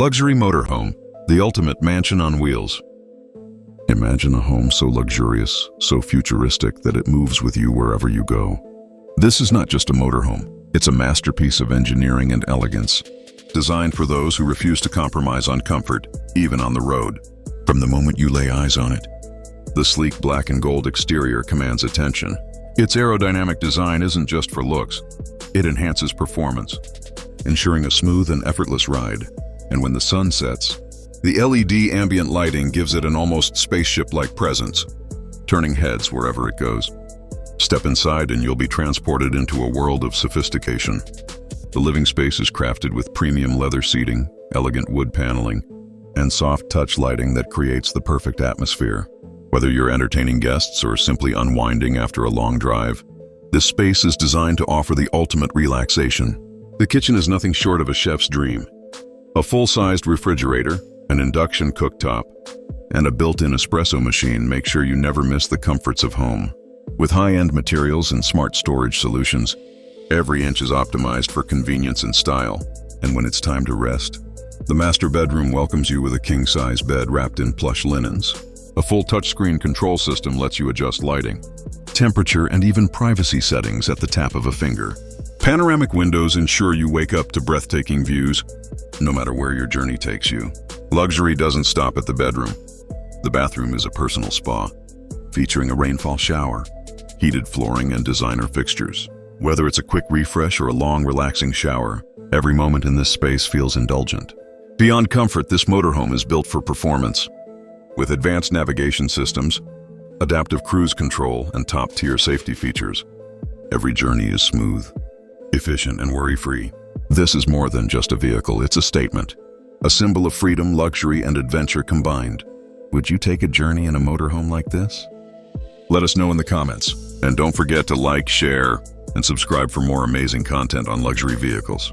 Luxury motorhome, the ultimate mansion on wheels. Imagine a home so luxurious, so futuristic that it moves with you wherever you go. This is not just a motorhome, it's a masterpiece of engineering and elegance, designed for those who refuse to compromise on comfort, even on the road. From the moment you lay eyes on it, the sleek black and gold exterior commands attention. Its aerodynamic design isn't just for looks, it enhances performance, ensuring a smooth and effortless ride. And when the sun sets, the LED ambient lighting gives it an almost spaceship-like presence, turning heads wherever it goes. Step inside and you'll be transported into a world of sophistication. The living space is crafted with premium leather seating, elegant wood paneling, and soft touch lighting that creates the perfect atmosphere. Whether you're entertaining guests or simply unwinding after a long drive, this space is designed to offer the ultimate relaxation. The kitchen is nothing short of a chef's dream. A full-sized refrigerator, an induction cooktop, and a built-in espresso machine make sure you never miss the comforts of home. With high-end materials and smart storage solutions, every inch is optimized for convenience and style. And when it's time to rest, the master bedroom welcomes you with a king-size bed wrapped in plush linens. A full touchscreen control system lets you adjust lighting, temperature, and even privacy settings at the tap of a finger. Panoramic windows ensure you wake up to breathtaking views, no matter where your journey takes you. Luxury doesn't stop at the bedroom. The bathroom is a personal spa, featuring a rainfall shower, heated flooring, and designer fixtures. Whether it's a quick refresh or a long, relaxing shower, every moment in this space feels indulgent. Beyond comfort, this motorhome is built for performance. With advanced navigation systems, adaptive cruise control, and top-tier safety features, every journey is smooth, efficient, and worry-free. This is more than just a vehicle, it's a statement. A symbol of freedom, luxury, and adventure combined. Would you take a journey in a motorhome like this? Let us know in the comments. And don't forget to like, share, and subscribe for more amazing content on luxury vehicles.